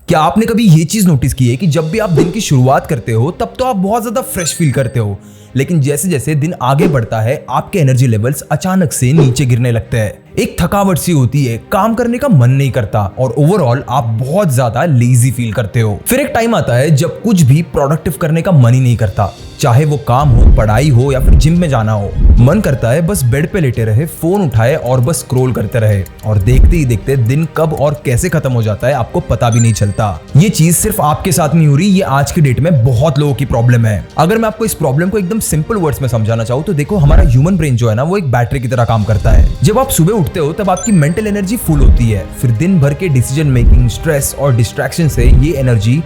क्या आपने कभी ये चीज नोटिस की है कि जब भी आप दिन की शुरुआत करते हो तब तो आप बहुत ज्यादा फ्रेश फील करते हो, लेकिन जैसे जैसे दिन आगे बढ़ता है आपके एनर्जी लेवल्स अचानक से नीचे गिरने लगते हैं। एक थकावट सी होती है, काम करने का मन नहीं करता और ओवरऑल आप बहुत ज्यादा लेजी फील करते हो। फिर एक टाइम आता है जब कुछ भी प्रोडक्टिव करने का मन ही नहीं करता, चाहे वो काम हो, पढ़ाई हो या फिर जिम में जाना हो। मन करता है बस बेड पे लेटे रहे, फोन उठाए और बस स्क्रॉल करते रहे, और देखते ही देखते दिन कब और कैसे खत्म हो जाता है आपको पता भी नहीं चलता। ये चीज सिर्फ आपके साथ नहीं हो रही, ये आज की डेट में बहुत लोगों की प्रॉब्लम है। अगर मैं आपको इस प्रॉब्लम को एकदम सिंपल वर्ड्स में समझाना चाहूँ तो देखो, हमारा ह्यूमन ब्रेन जो है ना, वो एक बैटरी की तरह काम करता है। जब आप सुबह उठते हो तब आपकी मेंटल एनर्जी फुल होती है, फिर दिन भर के डिसीजन मेकिंग, स्ट्रेस और डिस्ट्रैक्शन से ये एनर्जी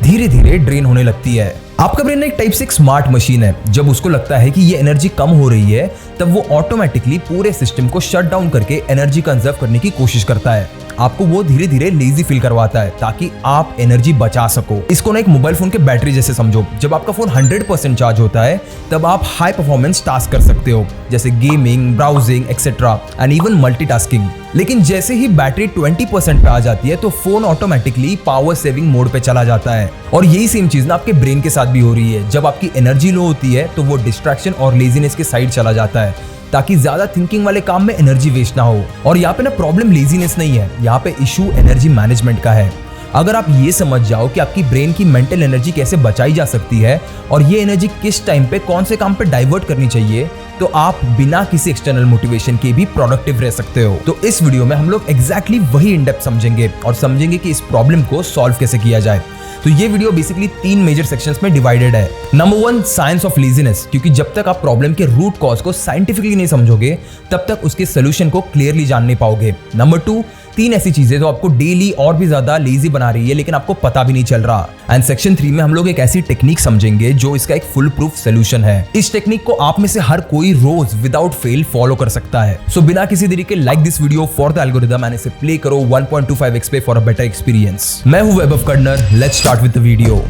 धीरे धीरे ड्रेन होने लगती है। आपका ब्रेन एक टाइप से एक स्मार्ट मशीन है। जब उसको लगता है कि ये एनर्जी कम हो रही है तब वो ऑटोमेटिकली पूरे सिस्टम को शट डाउन करके एनर्जी कंजर्व करने की कोशिश करता है। आपको वो धीरे धीरे लेजी फील करवाता है ताकि आप एनर्जी बचा सको। इसको ना एक मोबाइल फोन के बैटरी जैसे समझो। जब आपका फोन 100% चार्ज होता है तब आप हाई परफॉर्मेंस टास्क कर सकते हो, जैसे gaming, browsing etcetera and even multitasking. लेकिन जैसे ही बैटरी 20% पे आ जाती है तो phone automatically power saving mode पे चला जाता है। और यही सेम चीज ना आपके ब्रेन के साथ भी हो रही है। जब आपकी एनर्जी लो होती है तो वो डिस्ट्रैक्शन और लेजीनेस के साइड चला जाता है ताकि ज्यादा थिंकिंग वाले काम में एनर्जी वेस्ट ना हो। और यहाँ पे ना प्रॉब्लम लेजीनेस नहीं है, यहाँ पे इशू एनर्जी मैनेजमेंट का है। अगर आप ये समझ जाओ कि आपकी ब्रेन की मेंटल एनर्जी कैसे बचाई जा सकती है और ये एनर्जी किस टाइम पे कौन से काम पे डाइवर्ट करनी चाहिए, तो आप बिना किसी एक्सटर्नल मोटिवेशन के भी प्रोडक्टिव रह सकते हो। तो इस वीडियो में हम लोग एग्जैक्टली वही इन डेप्थ समझेंगे और समझेंगे कि इस प्रॉब्लम को सॉल्व कैसे किया जाए। तो ये वीडियो बेसिकली 3 मेजर सेक्शंस में डिवाइडेड है। नंबर 1, साइंस ऑफ लेजीनेस, क्योंकि जब तक आप प्रॉब्लम के रूट कॉज को साइंटिफिकली नहीं समझोगे तब तक उसके सोल्यूशन को क्लियरली जान नहीं पाओगे। नंबर 2, 3 ऐसी चीजें जो आपको डेली और भी ज्यादा लेजी बना रही है लेकिन आपको पता भी नहीं चल रहा। एंड सेक्शन 3 में हम लोग एक ऐसी टेक्निक समझेंगे जो इसका एक फुल प्रूफ सोल्यूशन है। इस टेक्निक को आप में से हर कोई रोज विदाउट फेल फॉलो कर सकता है। सो बिना किसी देरी के like this video for the algorithm and इसे प्ले करो 1.25x पे फॉर अ बेटर एक्सपीरियंस। मैं हूं Vaibhav Karnar, let's start with the video.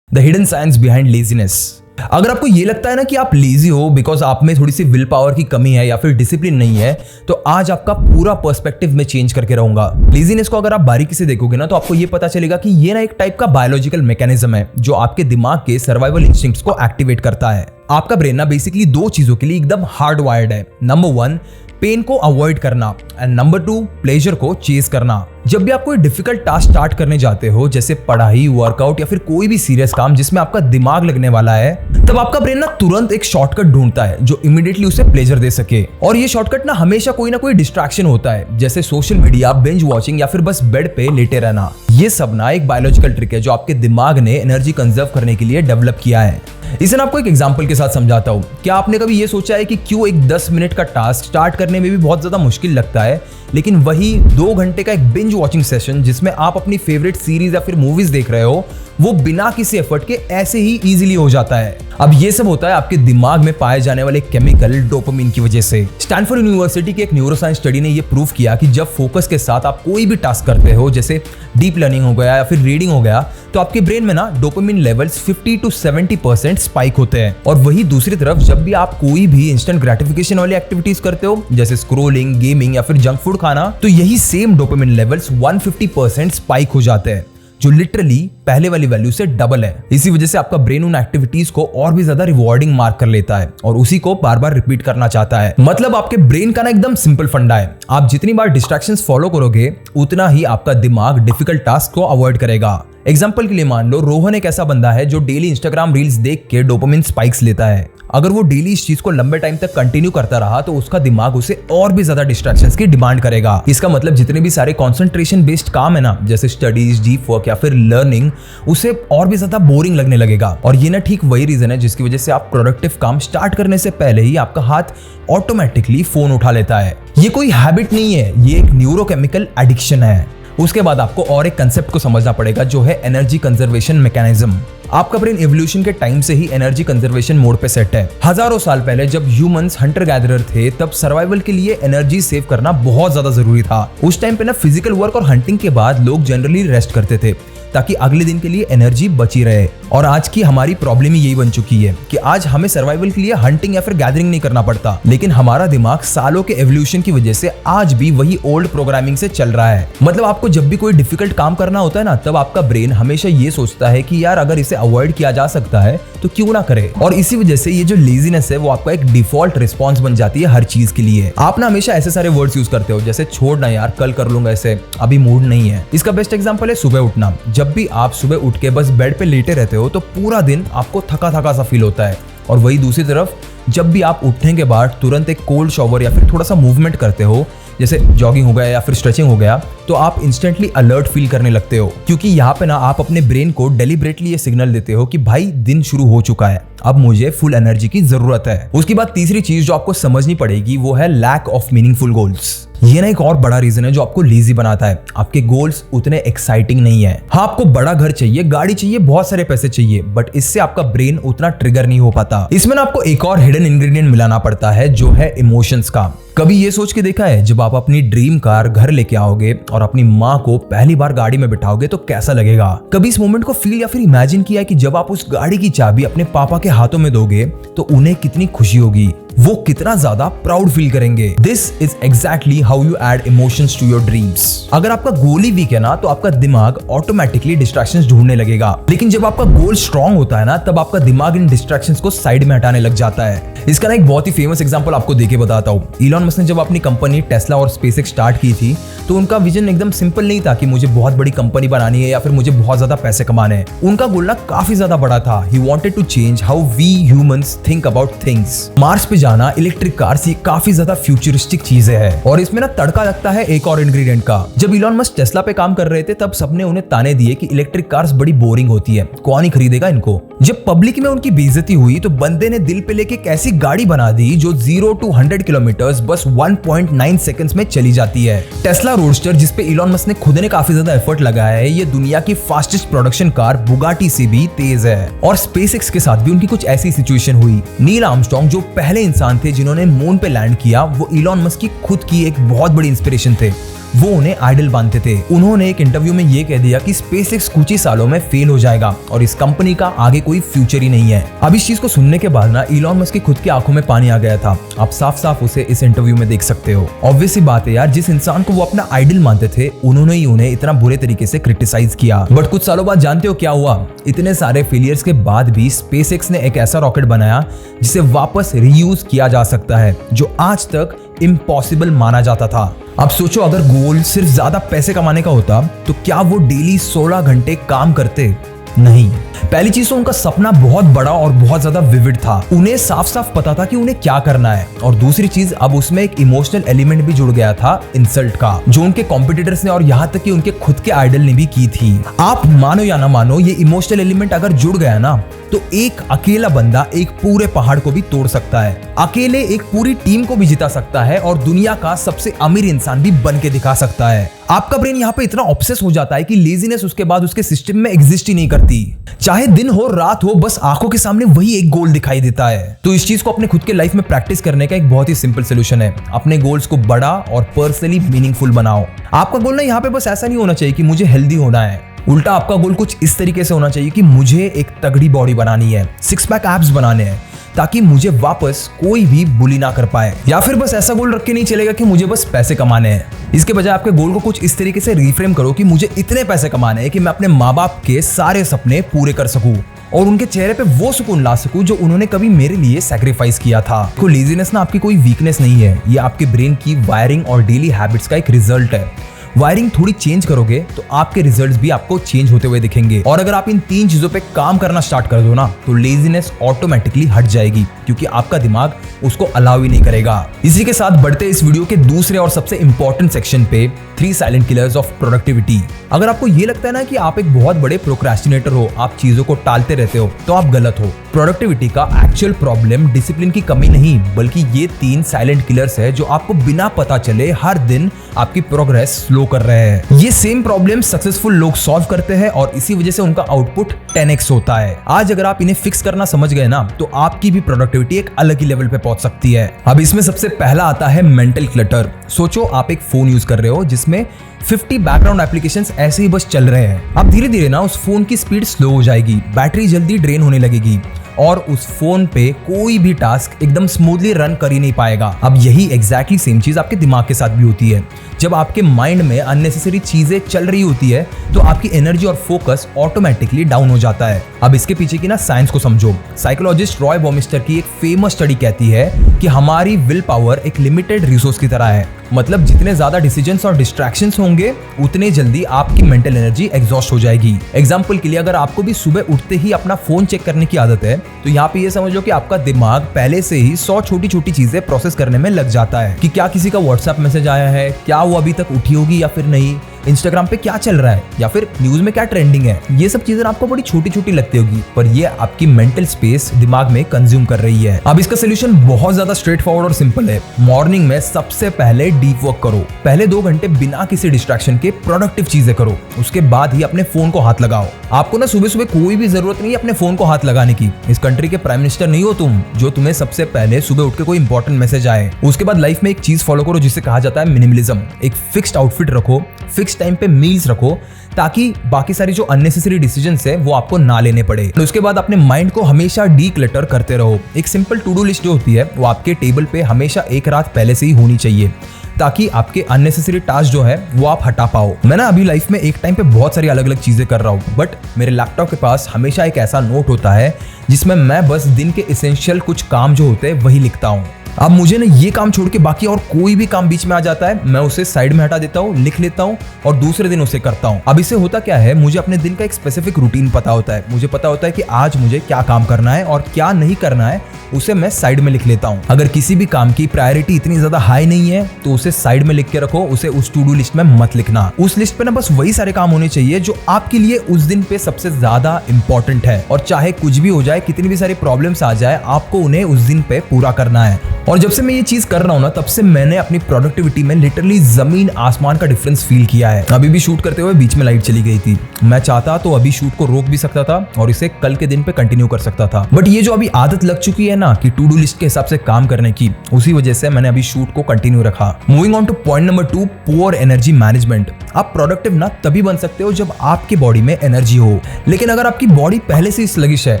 The hidden science behind laziness. अगर आपको ये लगता है ना कि आप लेजी हो बिकॉज आप में थोड़ी सी विल पावर की कमी है या फिर डिसिप्लिन नहीं है, तो आज आपका पूरा पर्सपेक्टिव में चेंज करके रहूंगा। लेजीनेस को अगर आप बारीकी से देखोगे ना तो आपको ये पता चलेगा कि ये ना एक टाइप का बायोलॉजिकल मैकेनिज्म है जो आपके दिमाग के सर्वाइवल इंस्टिंक्ट्स को एक्टिवेट करता है। आपका ब्रेन ना बेसिकली 2 चीजों के लिए एकदम हार्ड वायर्ड है। नंबर 1, पेन को अवॉइड करना एंड नंबर 2, प्लेजर को चेज करना। जब भी आप कोई डिफिकल्ट टास्क स्टार्ट करने जाते हो, जैसे पढ़ाई, वर्कआउट या फिर कोई भी सीरियस काम जिसमें आपका दिमाग लगने वाला है, तब आपका ब्रेन ना तुरंत एक शॉर्टकट ढूंढता है जो इमीडिएटली उसे प्लेजर दे सके। और ये शॉर्टकट ना हमेशा कोई ना कोई डिस्ट्रैक्शन होता है, जैसे सोशल मीडिया, बिंज वॉचिंग या फिर बस बेड पे लेटे रहना। ये सब ना एक बायोलॉजिकल ट्रिक है जो आपके दिमाग ने एनर्जी कंजर्व करने के लिए डेवलप किया है। इसे ना आपको एक एग्जांपल के साथ समझाता हूँ। क्या आपने कभी ये सोचा है कि क्यों एक 10 मिनट का टास्क स्टार्ट करने में भी बहुत ज्यादा मुश्किल लगता है, लेकिन वही 2 घंटे का एक बिंज वॉचिंग सेशन जिसमें आप अपनी फेवरेट सीरीज या फिर मूवीज देख रहे हो, वो बिना किसी एफर्ट के ऐसे ही इजीली हो जाता है। अब ये सब होता है आपके दिमाग में पाए जाने वाले केमिकल डोपामिन की वजह से। स्टैनफोर्ड यूनिवर्सिटी की एक न्यूरोसाइंस स्टडी ने ये प्रूव किया कि जब फोकस के साथ आप कोई भी टास्क करते हो, जैसे डीप लर्निंग हो गया या फिर रीडिंग हो गया, तो आपके ब्रेन में ना डोपामिन लेवल्स 50 to 70% स्पाइक होते हैं। और वही दूसरी तरफ जब भी आप कोई भी इंस्टेंट ग्रेटिफिकेशन वाली एक्टिविटीज करते हो, जैसे स्क्रोलिंग, गेमिंग या फिर जंक फूड खाना, तो यही सेम डोपामिन लेवल्स 150% स्पाइक हो जाते हैं, जो लिटरली पहले वाली वैल्यू से डबल है। इसी वजह से आपका ब्रेन उन एक्टिविटीज को और भी ज्यादा रिवॉर्डिंग मार्क कर लेता है और उसी को बार बार रिपीट करना चाहता है। मतलब आपके ब्रेन का ना एकदम सिंपल फंडा है, आप जितनी बार डिस्ट्रैक्शंस फॉलो करोगे उतना ही आपका दिमाग डिफिकल्ट टास्क को अवॉइड करेगा। एग्जाम्पल के लिए मान लो रोहन एक ऐसा बंदा है जो डेली इंस्टाग्राम रील्स देख के डोपामिन स्पाइक्स लेता है। अगर वो डेली इस चीज को लंबे टाइम तक कंटिन्यू करता रहा तो उसका दिमाग उसे और भी ज्यादा डिस्ट्रैक्शंस की डिमांड करेगा। इसका मतलब जितने भी सारे कंसंट्रेशन बेस्ड काम है ना, जैसे स्टडीज, डीप वर्क या फिर लर्निंग, उसे और भी ज्यादा बोरिंग लगने लगेगा। और ये ना ठीक वही रीजन है जिसकी वजह से आप प्रोडक्टिव काम स्टार्ट करने से पहले ही आपका हाथ ऑटोमेटिकली फोन उठा लेता है। ये कोई हैबिट नहीं है, ये एक न्यूरोकेमिकल एडिक्शन है। उसके बाद आपको और एक कंसेप्ट को समझना पड़ेगा जो है एनर्जी कंजर्वेशन मैकेनिज्म। आपका ब्रेन इवोल्यूशन के टाइम से ही एनर्जी कंजर्वेशन मोड पे सेट है। हजारों साल पहले जब ह्यूमंस हंटर गैदरर थे तब सर्वाइवल के लिए एनर्जी सेव करना बहुत ज्यादा जरूरी था। उस टाइम पे ना फिजिकल वर्क और हंटिंग के बाद लोग जनरली रेस्ट करते थे ताकि अगले दिन के लिए एनर्जी बची रहे। और आज की हमारी प्रॉब्लम ही यही बन चुकी है कि आज हमें सर्वाइवल के लिए हंटिंग या फिर गैदरिंग नहीं करना पड़ता, लेकिन हमारा दिमाग सालों के एवोल्यूशन की वजह से आज भी वही ओल्ड प्रोग्रामिंग से चल रहा है। मतलब आपको जब भी कोई डिफिकल्ट काम करना होता है ना, तब आपका ब्रेन हमेशा ये सोचता है कि यार अगर इसे अवॉइड किया जा सकता है तो क्यों ना करे। और इसी वजह से ये जो लेजीनेस है वो आपका एक डिफॉल्ट रिस्पॉन्स बन जाती है हर चीज के लिए। आप ना हमेशा ऐसे सारे वर्ड्स यूज करते हो जैसे छोड़ ना यार, कल कर लूंगा, ऐसे अभी मूड नहीं है। इसका बेस्ट एग्जांपल है सुबह उठना। जब भी आप सुबह उठ के बस बेड पे लेटे रहते हो तो पूरा दिन आपको थका थका सा फील होता है। और वही दूसरी तरफ जब भी आप उठने के बाद तुरंत एक कोल्ड शॉवर या फिर थोड़ा सा मूवमेंट करते हो, जैसे जॉगिंग हो गया या फिर स्ट्रेचिंग हो गया, तो आप इंस्टेंटली अलर्ट फील करने लगते हो, क्योंकि यहाँ पे ना आप अपने ब्रेन को डेलिब्रेटली ये सिग्नल देते हो कि भाई दिन शुरू हो चुका है, अब मुझे फुल एनर्जी की जरूरत है। उसके बाद तीसरी चीज जो आपको समझनी पड़ेगी वो है लैक ऑफ मीनिंगफुल गोल्स। ये ना एक और बड़ा रीजन है जो आपको लेजी बनाता है। आपके गोल्स उतने एक्साइटिंग नहीं है। हाँ, आपको बड़ा घर चाहिए, गाड़ी चाहिए, बहुत सारे पैसे चाहिए, बट इससे आपका ब्रेन उतना ट्रिगर नहीं हो पाता। इसमें ना आपको एक और हिडन इंग्रेडिएंट मिलाना पड़ता है जो है इमोशंस का। कभी ये सोच के देखा है जब आप अपनी ड्रीम कार घर लेके आओगे और अपनी माँ को पहली बार गाड़ी में बिठाओगे तो कैसा लगेगा? कभी इस मोमेंट को फील या फिर इमेजिन किया है कि जब आप उस गाड़ी की चाबी अपने पापा के हाथों में दोगे तो उन्हें कितनी खुशी होगी, वो कितना ज्यादा प्राउड फील करेंगे। This is exactly how you add emotions to your dreams. अगर आपका गोल ही वीक है ना तो आपका दिमाग ऑटोमेटिकली डिस्ट्रैक्शंस ढूंढने लगेगा, लेकिन जब आपका गोल स्ट्रांग होता है ना तब आपका दिमाग इन डिस्ट्रैक्शंस को साइड में हटाने लग जाता है। इसका ना एक बहुत ही फेमस एग्जांपल आपको देके बताता हूँ। इलॉन मस्क ने जब अपनी कंपनी टेस्ला और स्पेसएक्स स्टार्ट की थी तो उनका विजन एकदम सिंपल नहीं था कि मुझे बहुत बड़ी कंपनी बनानी है या फिर मुझे बहुत ज्यादा पैसे कमाने हैं। उनका गोल ना काफी ज्यादा बड़ा था। He wanted to change how we humans think about things. Mars पे जाना, इलेक्ट्रिक कार्स, ये काफी ज्यादा फ्यूचरिस्टिक चीजें हैं। और इसमें ना तड़का लगता है एक और इंग्रेडिएंट का। जब इलॉन मस्क टेस्ला पे काम कर रहे थे तब सबने उन्हें ताने दिए कि इलेक्ट्रिक कार्स बड़ी बोरिंग होती है, कौन ही खरीदेगा इनको। जब पब्लिक में उनकी बेइज्जती हुई तो बंदे ने दिल पे लेके एक ऐसी गाड़ी बना दी जो 0 to 100 किलोमीटर बस 1.9 सेकंड्स में चली जाती है। टेस्ला रोडस्टर, जिसपे इलॉन मस्क ने खुद ने काफी ज्यादा एफर्ट लगाया है, ये दुनिया की फास्टेस्ट प्रोडक्शन कार बुगाटी से भी तेज है। और स्पेसएक्स के साथ भी उनकी कुछ ऐसी सिचुएशन हुई। नील आर्मस्ट्रांग जो पहले इंसान थे जिन्होंने मून पे लैंड किया, वो इलॉन मस्क की खुद की एक बहुत बड़ी इंस्पिरेशन थे। वो उन्हें आइडल मानते थे। उन्होंने एक इंटरव्यू में ये कह दिया कि स्पेसएक्स कुछ ही सालों में फेल हो जाएगा और इस कंपनी का आगे कोई फ्यूचर ही नहीं है। अब इस चीज को सुनने के बाद ना इलॉन मस्क की खुद की आंखों में पानी आ गया था। आप साफ साफ उसे इस इंटरव्यू में देख सकते हो। ऑब्वियस सी बात है यार, जिस इंसान को वो अपना आइडल मानते थे उन्होंने ही उन्हें इतना बुरे तरीके से क्रिटिसाइज किया। बट कुछ सालों बाद जानते हो क्या हुआ? इतने सारे फेलियर्स के बाद भी स्पेसएक्स ने एक ऐसा रॉकेट बनाया जिसे वापस रीयूज किया जा सकता है, जो आज तक इम्पॉसिबल माना जाता था। अब सोचो, अगर गोल सिर्फ ज्यादा पैसे कमाने का होता तो क्या वो डेली 16 घंटे काम करते? नहीं। पहली चीज तो उनका सपना बहुत बड़ा और बहुत ज्यादा विविड था। उन्हें साफ साफ पता था कि उन्हें क्या करना है। और दूसरी चीज, अब उसमें एक इमोशनल एलिमेंट भी जुड़ गया था, इंसल्ट का, जो उनके कॉम्पिटिटर्स ने और यहाँ तक कि उनके खुद के आइडल ने भी की थी। आप मानो या ना मानो, ये इमोशनल एलिमेंट अगर जुड़ गया ना तो एक अकेला बंदा एक पूरे पहाड़ को भी तोड़ सकता है, अकेले एक पूरी टीम को भी जिता सकता है और दुनिया का सबसे अमीर इंसान भी बन के दिखा सकता है। आपका ब्रेन यहाँ पे इतना ऑब्सेस हो जाता है कि लेजीनेस उसके बाद उसके सिस्टम में एग्जिस्ट ही नहीं करती। चाहे दिन हो रात हो, बस आंखों के सामने वही एक गोल दिखाई देता है। तो इस चीज को अपने खुद के लाइफ में प्रैक्टिस करने का एक बहुत ही सिंपल सोल्यूशन है। अपने गोल्स को बड़ा और पर्सनली मीनिंगफुल बनाओ। आपका गोल ना यहाँ पे बस ऐसा नहीं होना चाहिए कि मुझे हेल्दी होना है। उल्टा आपका गोल कुछ इस तरीके से होना चाहिए कि मुझे एक तगड़ी बॉडी बनानी है, 6 पैक एब्स बनाने हैं, ताकि मुझे वापस कोई भी बुली ना कर पाए। या फिर बस ऐसा गोल रख के नहीं चलेगा कि मुझे बस पैसे कमाने हैं। इसके बजाय आपके गोल को कुछ इस तरीके से रिफ्रेम करो कि मुझे इतने पैसे कमाने हैं कि मैं अपने माँ बाप के सारे सपने पूरे कर सकूं और उनके चेहरे पे वो सुकून ला सकूं जो उन्होंने कभी मेरे लिए सैक्रिफाइस किया था। तो लेजीनेस ना आपकी कोई वीकनेस नहीं है, ये आपके ब्रेन की वायरिंग और डेली हैबिट्स का एक रिजल्ट है। वायरिंग थोड़ी चेंज करोगे तो आपके रिजल्ट्स भी आपको चेंज होते हुए दिखेंगे। और अगर आप इन 3 चीजों पे काम करना स्टार्ट कर दो ना तो लेजीनेस ऑटोमेटिकली हट जाएगी, क्योंकि आपका दिमाग उसको अलाउ ही नहीं करेगा। इसी के साथ बढ़ते इस वीडियो के दूसरे और सबसे इंपॉर्टेंट सेक्शन पे, 3 साइलेंट किलर्स ऑफ प्रोडक्टिविटी। अगर आपको ये लगता है ना कि आप एक बहुत बड़े प्रोक्रेस्टिनेटर हो, आप चीजों को टालते रहते हो, तो आप गलत हो। प्रोडक्टिविटी का एक्चुअल प्रॉब्लम डिसिप्लिन की कमी नहीं, बल्कि ये 3 साइलेंट किलर्स है जो आपको बिना पता चले हर दिन आपकी प्रोग्रेस स्लो कर रहे हैं। ये सेम प्रॉब्लम सक्सेसफुल लोग सॉल्व करते हैं और इसी वजह से उनका आउटपुट 10x होता है। आज अगर आप इन्हें फिक्स करना समझ गए ना, तो आपकी भी प्रोडक्टिविटी एक अलग ही लेवल पे पहुंच सकती है। अब इसमें सबसे पहला आता है मेंटल क्लटर। सोचो आप एक फोन यूज कर रहे हो जिसमें 50 बैकग्राउंड एप्लीकेशंस ऐसे ही बस चल रहे हैं। अब धीरे धीरे ना उस फोन की स्पीड स्लो हो जाएगी, बैटरी जल्दी ड्रेन होने लगेगी और उस फोन पे कोई भी टास्क एकदम स्मूथली रन कर ही नहीं पाएगा। अब यही एग्जैक्टली सेम चीज आपके दिमाग के साथ भी होती है। जब आपके माइंड में अननेसेसरी चीजें चल रही होती है तो आपकी एनर्जी और फोकस ऑटोमेटिकली डाउन हो जाता है। अब इसके पीछे की ना साइंस को समझो। साइकोलॉजिस्ट रॉय बॉमिस्टर की एक फेमस स्टडी कहती है कि हमारी विल पावर एक लिमिटेड रिसोर्स की तरह है। मतलब जितने ज्यादा डिसीजंस और डिस्ट्रैक्शंस होंगे उतने जल्दी आपकी मेंटल एनर्जी एग्जॉस्ट हो जाएगी। एग्जांपल के लिए अगर आपको भी सुबह उठते ही अपना फोन चेक करने की आदत है तो यहाँ पे ये समझ लो कि आपका दिमाग पहले से ही 100 छोटी छोटी चीजें प्रोसेस करने में लग जाता है कि क्या किसी का व्हाट्सएप मैसेज आया है, क्या वो अभी तक उठी होगी या फिर नहीं, इंस्टाग्राम पे क्या चल रहा है या फिर न्यूज में क्या ट्रेंडिंग है। ये सब चीजें आपको बड़ी छोटी छोटी लगती होगी पर ये आपकी मेंटल स्पेस दिमाग में कंज्यूम कर रही है। अब इसका सोल्यूशन बहुत ज्यादा स्ट्रेट फॉरवर्ड और सिंपल है। मॉर्निंग में सबसे पहले डीप वर्क करो। पहले 2 घंटे बिना किसी डिस्ट्रैक्शन के प्रोडक्टिव चीजें करो, उसके बाद ही अपने फोन को हाथ लगाओ। आपको ना सुबह सुबह कोई भी जरूरत नहीं है अपने फोन को हाथ लगाने की। इस कंट्री के प्राइम मिनिस्टर नहीं हो तुम जो तुम्हें सबसे पहले सुबह उठ के कोई इंपॉर्टेंट मैसेज आए। उसके बाद लाइफ में एक चीज फॉलो करो जिसे कहा जाता है मिनिमलिज्म। एक फिक्स्ड आउटफिट रखो, फिक्स टाइम पे मील्स रखो ताकि बाकी सारी जो अननेसेसरी डिसीजंस है वो आपको ना लेने पड़े। तो उसके बाद अपने माइंड को हमेशा डीक्लटर करते रहो। एक सिंपल टू डू लिस्ट जो होती है वो आपके टेबल पे हमेशा एक रात पहले से ही होनी चाहिए ताकि आपके अननेसेसरी टास्क जो है वो आप हटा पाओ। मैं ना अभी लाइफ में एक टाइम पे बहुत सारी अलग अलग चीजें कर रहा हूँ बट मेरे लैपटॉप के पास हमेशा एक ऐसा नोट होता है जिसमें मैं बस दिन के एसेंशियल कुछ काम जो होते हैं वही लिखता हूँ। अब मुझे ना ये काम छोड़ के बाकी और कोई भी काम बीच में आ जाता है, मैं उसे साइड में हटा देता हूँ, लिख लेता हूँ और दूसरे दिन उसे करता हूँ। अब इससे होता क्या है, मुझे अपने दिन का एक स्पेसिफिक रूटीन पता होता है। मुझे पता होता है कि आज मुझे क्या काम करना है और क्या नहीं करना है, उसे मैं साइड में लिख लेता हूँ। अगर किसी भी काम की प्रायोरिटी इतनी ज्यादा हाई नहीं है तो उसे साइड में लिख के रखो, उसे उस टू डू लिस्ट में मत लिखना। उस लिस्ट पे ना बस वही सारे काम होने चाहिए जो आपके लिए उस दिन पे सबसे ज्यादा इंपॉर्टेंट है और चाहे कुछ भी हो जाए, कितनी भी सारी प्रॉब्लम्स आ जाए, आपको उन्हें उस दिन पे पूरा करना है। और जब से मैं ये चीज कर रहा हूँ ना तब से मैंने अपनी प्रोडक्टिविटी में लिटरली जमीन आसमान का डिफरेंस फील किया है। अभी भी शूट करते हुए बीच में लाइट चली गई थी। मैं चाहता तो अभी शूट को रोक भी सकता था और इसे कल के दिन पे कंटिन्यू कर सकता था बट ये जो अभी आदत लग चुकी है ना कि टू डू लिस्ट के हिसाब से काम करने की, उसी वजह से मैंने अभी शूट को कंटिन्यू रखा। Moving on two point number 2, poor energy management. आप प्रोडक्टिव ना तभी बन सकते हो जब आपकी बॉडी में एनर्जी हो, लेकिन अगर आपकी बॉडी पहले से ही स्लगिश है,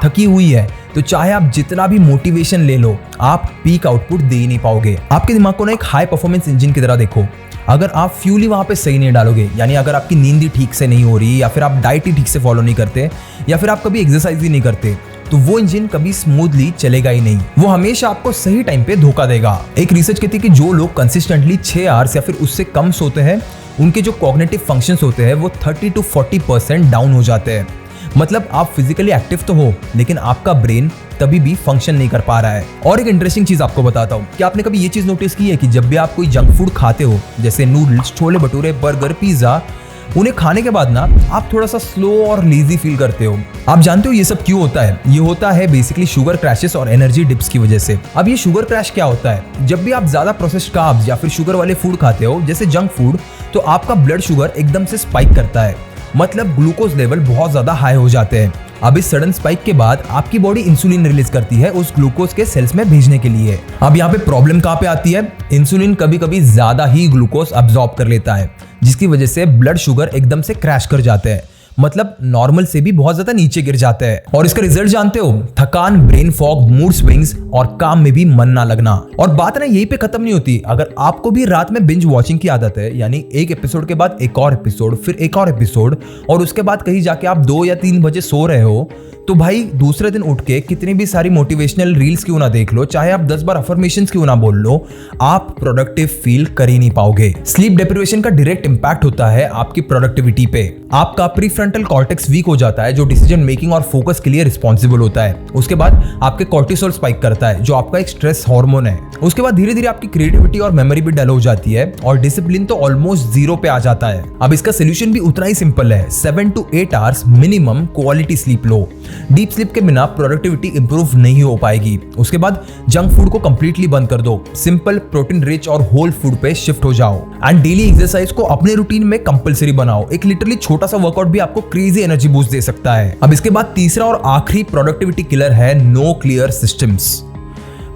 थकी हुई है, तो चाहे आप जितना भी मोटिवेशन ले लो आप पीक आउटपुट दे ही नहीं पाओगे। आपके दिमाग को ना एक हाई परफॉर्मेंस इंजन की तरह देखो। अगर आप फ्यूल ही वहां पे सही नहीं डालोगे, यानी अगर आपकी नींद ही ठीक से नहीं हो रही या फिर आप डाइट ही ठीक से फॉलो नहीं करते या फिर आप कभी एक्सरसाइज ही नहीं करते, तो वो इंजन कभी स्मूथली चलेगा ही नहीं। वो हमेशा आपको सही टाइम पे धोखा देगा। एक रिसर्च कहती है कि जो लोग कंसिस्टेंटली 6 आवर्स या फिर उससे कम सोते हैं उनके जो कॉग्निटिव फंक्शंस होते हैं वो 30 to 40% डाउन हो जाते हैं। मतलब आप फिजिकली एक्टिव तो हो लेकिन आपका ब्रेन तभी भी फंक्शन नहीं कर पा रहा है। और एक इंटरेस्टिंग चीज आपको बताता हूँ, क्या आपने कभी ये चीज नोटिस की है कि जब भी आप कोई जंक फूड खाते हो जैसे noodles, chole bhature, burger, pizza, उन्हें खाने के बाद ना आप थोड़ा सा स्लो और लेजी फील करते हो। आप जानते हो ये सब क्यों होता है? ये होता है बेसिकली शुगर क्रैशेस और एनर्जी डिप्स की वजह से। अब ये शुगर क्रैश क्या होता है? जब भी आप ज्यादा प्रोसेस्ड कार्ब्स या फिर शुगर वाले फूड खाते हो जैसे जंक फूड, तो आपका ब्लड शुगर एकदम से स्पाइक करता है, मतलब ग्लूकोज लेवल बहुत ज्यादा हाई हो जाते हैं। अब इस सडन स्पाइक के बाद आपकी बॉडी इंसुलिन रिलीज करती है उस ग्लूकोज के सेल्स में भेजने के लिए। अब यहाँ पे प्रॉब्लम कहाँ पे आती है? इंसुलिन कभी कभी ज्यादा ही ग्लूकोज अब्सॉर्ब कर लेता है जिसकी वजह से ब्लड शुगर एकदम से क्रैश कर जाते हैं, मतलब नॉर्मल से भी बहुत ज्यादा नीचे गिर जाते हैं। और इसका रिजल्ट जानते हो? थकान, ब्रेन फॉग, मूड स्विंग्स और काम में भी मन ना लगना। और बात ना यहीं पे खत्म नहीं होती। अगर आपको भी रात में बिंज वॉचिंग की आदत है, यानी एक एपिसोड के बाद एक और एपिसोड, फिर एक और एपिसोड और उसके बाद कहीं जाके आप 2 या 3 बजे सो रहे हो, तो भाई दूसरे दिन उठ के कितनी भी सारी मोटिवेशनल रील्स क्यों ना देख लो, चाहे आप 10 बार अफर्मेशंस क्यों ना बोल लो, आप प्रोडक्टिव फील कर ही नहीं पाओगे। स्लीप डिप्रिवेशन का डायरेक्ट इंपैक्ट होता है आपकी प्रोडक्टिविटी पे। आपका प्रीफ्रंटल प्रीफ्रंटल कॉर्टेक्स वीक हो जाता है जो डिसीजन मेकिंग और फोकस के लिए रिस्पॉन्सिबल होता है। उसके बाद आपके कॉर्टिसोल स्पाइक करता है जो आपका एक स्ट्रेस हार्मोन है। उसके बाद धीरे धीरे आपकी क्रिएटिविटी और मेमोरी भी डल हो जाती है और डिसिप्लिन तो ऑलमोस्ट जीरो पे आ जाता है। अब इसका सोल्यूशन भी उतना ही सिंपल है, 7 to 8 hours minimum quality sleep low. Deep sleep के बिना प्रोडक्टिविटी इंप्रूव नहीं हो पाएगी। उसके बाद जंक फूड को कंप्लीटली बंद कर दो, सिंपल प्रोटीन रिच और होल फूड पे शिफ्ट हो जाओ एंड डेली एक्सरसाइज को अपने रूटीन में कंपलसरी बनाओ। एक लिटरली छोटा सा वर्कआउट भी आपको क्रेजी एनर्जी बूस्ट दे सकता है। अब इसके बाद तीसरा और आखिरी प्रोडक्टिविटी किलर है नो क्लियर सिस्टम्स।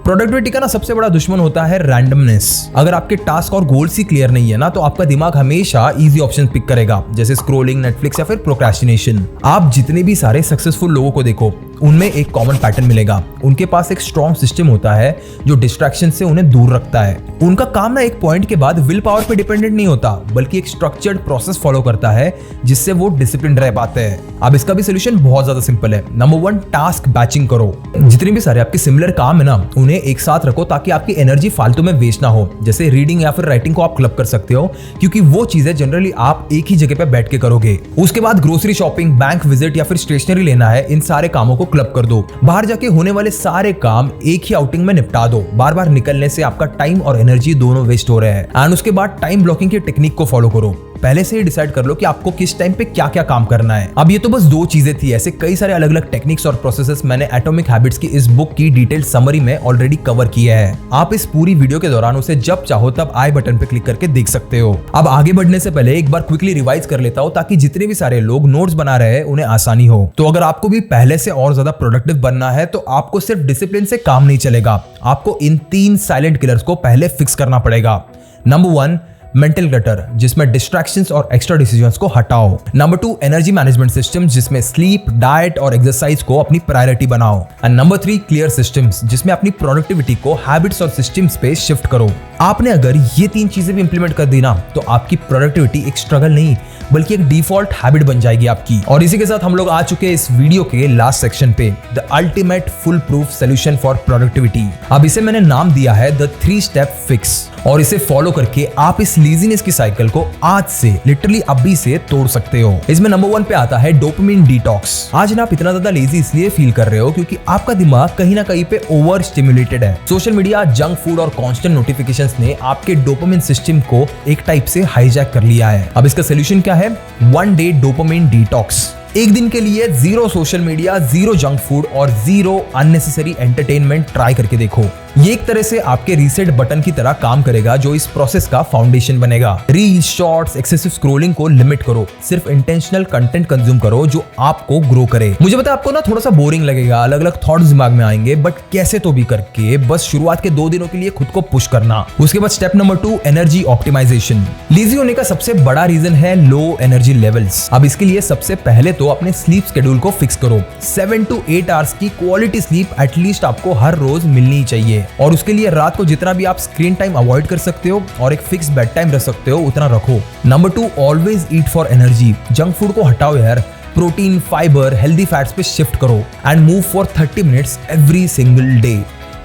प्रोडक्टिविटी का ना सबसे बड़ा दुश्मन होता है रैंडमनेस। अगर आपके टास्क और गोल्स ही क्लियर नहीं है ना तो आपका दिमाग हमेशा इजी ऑप्शन पिक करेगा, जैसे स्क्रोलिंग, नेटफ्लिक्स या फिर प्रोक्रेस्टिनेशन। आप जितने भी सारे सक्सेसफुल लोगों को देखो उनमें एक कॉमन पैटर्न मिलेगा। उनके पास एक स्ट्रॉन्ग सिस्टम होता है जो डिस्ट्रैक्शन से उन्हें दूर रखता है। उनका काम ना एक पॉइंट के बाद विल पावर पे डिपेंडेंट नहीं होता, बल्कि एक स्ट्रक्चर्ड प्रोसेस फॉलो करता है जिससे वो डिसिप्लिन रह पाते हैं। अब इसका भी सोल्यूशन बहुत ज्यादा सिंपल है। नंबर 1, टास्क बैचिंग करो। जितने भी सारे आपके सिमिलर काम है ना उन्हें एक साथ रखो ताकि आपकी एनर्जी फालतू में वेस्ट ना हो। जैसे रीडिंग या फिर राइटिंग को आप क्लब कर सकते हो क्योंकि वो चीजें जनरली आप एक ही जगह पे बैठ के करोगे। उसके बाद ग्रोसरी शॉपिंग, बैंक विजिट या फिर स्टेशनरी लेना है, इन सारे कामों को क्लब कर दो। बाहर जाके होने वाले सारे काम एक ही आउटिंग में निपटा दो। बार बार निकलने से आपका टाइम और एनर्जी दोनों वेस्ट हो रहे हैं। एंड उसके बाद टाइम ब्लॉकिंग की टेक्निक को फॉलो करो। पहले से ही डिसाइड कर लो कि आपको किस टाइम पे क्या क्या काम करना है। अब ये तो बस 2 चीजें थी, ऐसे कई सारे अलग अलग टेक्निक्स और प्रोसेसेस मैंने एटॉमिक हैबिट्स की इस बुक की डिटेल्ड समरी में ऑलरेडी कवर किया है। आप इस पूरी वीडियो के दौरान उसे जब चाहो तब आई बटन पे क्लिक करके देख सकते हो। अब आगे बढ़ने से पहले एक बार क्विकली रिवाइज कर लेता हूं ताकि जितने भी सारे लोग नोट्स बना रहे हैं उन्हें आसानी हो। तो अगर आपको भी पहले से और ज्यादा प्रोडक्टिव बनना है तो आपको सिर्फ डिसिप्लिन से काम नहीं चलेगा। आपको इन 3 साइलेंट किलर्स को पहले फिक्स करना पड़ेगा। नंबर 1, मेंटल क्लटर, जिसमें डिस्ट्रैक्शंस और एक्स्ट्रा डिसीजंस को हटाओ। नंबर 2, एनर्जी मैनेजमेंट सिस्टम, जिसमें स्लीप, डाइट और एक्सरसाइज को अपनी प्रायोरिटी बनाओ। एंड नंबर 3, क्लियर सिस्टम्स, जिसमें अपनी प्रोडक्टिविटी को हैबिट्स और सिस्टम्स पे शिफ्ट करो। आपने अगर ये 3 चीजें भी इंप्लीमेंट कर दी ना तो आपकी प्रोडक्टिविटी एक स्ट्रगल नहीं बल्कि एक डिफॉल्ट हैबिट बन जाएगी आपकी। और इसी के साथ हम लोग आ चुके हैं इस वीडियो के लास्ट सेक्शन पे, the ultimate full proof solution for productivity. अब इसे मैंने नाम दिया है द 3 स्टेप फिक्स, और इसे फॉलो करके आप इस लेजीनेस की साइकिल को आज से लिटरली अभी से तोड़ सकते हो। इसमें नंबर 1 पे आता है डोपामिन डिटॉक्स। आज ना आप इतना ज्यादा लेजी इसलिए फील कर रहे हो क्योंकि आपका दिमाग कहीं ना कहीं पे ओवर स्टिमुलेटेड है। सोशल मीडिया, जंक फूड और कांस्टेंट नोटिफिकेशंस ने आपके डोपामिन सिस्टम को एक टाइप से हाईजैक कर लिया है। अब इसका सोल्यूशन क्या है? 1 डे डोपामिन डिटॉक्स। एक दिन के लिए 0 सोशल मीडिया, 0 जंक फूड और 0 अननेसेसरी एंटरटेनमेंट ट्राई करके देखो। ये एक तरह से आपके रीसेट बटन की तरह काम करेगा जो इस प्रोसेस का फाउंडेशन बनेगा। रील्स, शॉर्ट्स, एक्सेसिव स्क्रोलिंग को लिमिट करो। सिर्फ इंटेंशनल कंटेंट कंज्यूम करो जो आपको ग्रो करे। मुझे पता है आपको ना थोड़ा सा बोरिंग लगेगा, अलग अलग थॉट्स दिमाग में आएंगे, बट कैसे तो भी करके बस शुरुआत के 2 दिनों के लिए खुद को पुश करना। उसके बाद step number 2, energy optimisation. Lazy होने का सबसे बड़ा रीजन है लो एनर्जी लेवल्स। अब इसके लिए सबसे पहले तो अपने स्लीप शेड्यूल को फिक्स करो। 7 to 8 आवर्स की क्वालिटी स्लीप एटलीस्ट आपको हर रोज मिलनी चाहिए। और उसके लिए रात को जितना भी आप स्क्रीन टाइम अवॉइड कर सकते हो और एक फिक्स बेड टाइम रख सकते हो उतना रखो। Number 2, always eat for energy. Junk food को हटाओ यार, प्रोटीन, फाइबर, हेल्दी फैट्स पे शिफ्ट करो and move for 30 minutes every single day.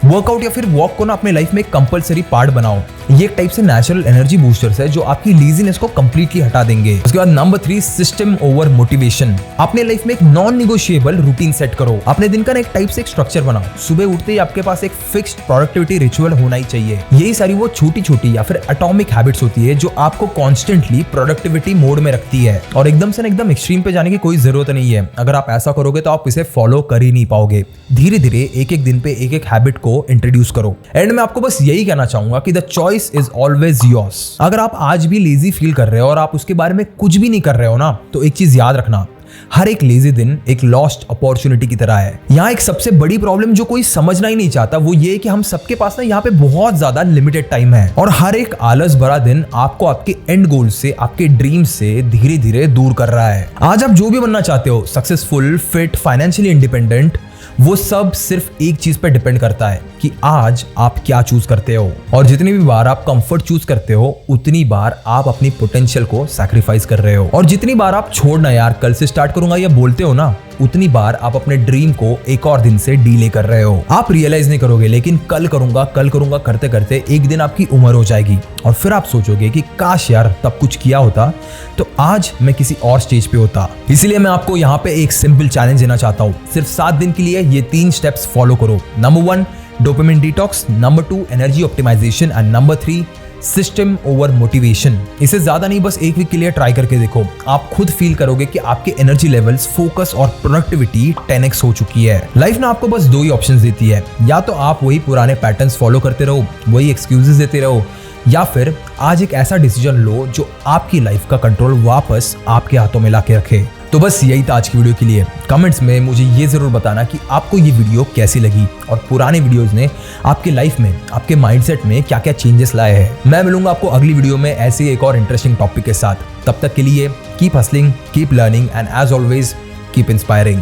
Workout या फिर वॉक को ना अपने लाइफ में एक कंपलसरी पार्ट बनाओ। ये एक टाइप से नेचुरल एनर्जी बूस्टर्स है जो आपकी लेजीनेस को कंप्लीटली हटा देंगे। उसके बाद नंबर 3, सिस्टम ओवर मोटिवेशन। अपने लाइफ में एक नॉन निगोशिएबल रूटीन सेट करो। अपने दिन का एक टाइप से एक स्ट्रक्चर बनाओ। सुबह उठते ही आपके पास एक फिक्स्ड प्रोडक्टिविटी रिचुअल होना ही चाहिए। यही सारी वो छोटी छोटी या फिर एटॉमिक हैबिट्स होती है जो आपको कॉन्स्टेंटली प्रोडक्टिविटी मोड में रखती है। और एकदम से एकदम एक्सट्रीम पे जाने की कोई जरूरत नहीं है। अगर आप ऐसा करोगे तो आप इसे फॉलो कर ही नहीं पाओगे। धीरे धीरे एक दिन पे एक हैबिट को इंट्रोड्यूस करो। एंड में आपको बस यही कहना चाहूंगा कि the choice is always yours. अगर आप आज भी लेजी फील कर रहे हो और आप उसके बारे में कुछ भी नहीं कर रहे हो ना तो एक चीज याद रखना, हर एक लेजी दिन एक लॉस्ट अपॉर्चुनिटी की तरह है। यहाँ एक सबसे बड़ी प्रॉब्लम जो कोई समझना ही नहीं चाहता वो ये कि हम सबके पास ना यहाँ पे बहुत ज्यादा लिमिटेड टाइम है और हर एक आलस भरा दिन आपको आपके एंड गोल से, आपके ड्रीम से धीरे धीरे दूर कर रहा है। आज आप जो भी बनना चाहते हो, सक्सेसफुल, फिट, फाइनेंशियली इंडिपेंडेंट, वो सब सिर्फ एक चीज पे डिपेंड करता है कि आज आप क्या चूज करते हो। और जितनी भी बार आप कंफर्ट चूज करते हो उतनी बार आप अपनी पोटेंशियल को सैक्रिफाइस कर रहे हो। और जितनी बार आप छोड़ना यार कल से स्टार्ट करूंगा ये बोलते हो ना, उतनी बार आप अपने ड्रीम को एक और दिन से डीले कर रहे हो। आप रियलाइज नहीं करोगे, लेकिन कल करूंगा करते करते एक दिन आपकी उम्र हो जाएगी और फिर आप सोचोगे कि काश यार तब कुछ किया होता तो आज मैं किसी और स्टेज पे होता। इसलिए मैं आपको यहाँ पे एक सिंपल चैलेंज देना चाहता हूँ। सिर्फ 7 दिन के लिए ये 3 स्टेप्स फॉलो करो। Number 1 dopamine detox, number 2 energy optimisation and number 3 system over motivation. इसे ज्यादा नहीं, बस 1 वीक के लिए ट्राई करके देखो। आप खुद फील करोगे कि आपके एनर्जी लेवल्स, फोकस और प्रोडक्टिविटी 10x हो चुकी है। लाइफ ना आपको बस 2 ही ऑप्शंस देती है, या तो आप वही पुराने पैटर्न्स फॉलो करते रहो, वही एक्सक्यूजेस देते रहो, या फिर आज एक ऐसा डिसीजन लो जो आपकी लाइफ का कंट्रोल वापस आपके हाथों में लाके रखे। तो बस यही था आज की वीडियो के लिए। कमेंट्स में मुझे ये जरूर बताना कि आपको ये वीडियो कैसी लगी और पुराने वीडियोस ने आपके लाइफ में, आपके माइंडसेट में क्या क्या चेंजेस लाए हैं। मैं मिलूंगा आपको अगली वीडियो में ऐसे एक और इंटरेस्टिंग टॉपिक के साथ। तब तक के लिए keep hustling, keep learning and as always keep inspiring.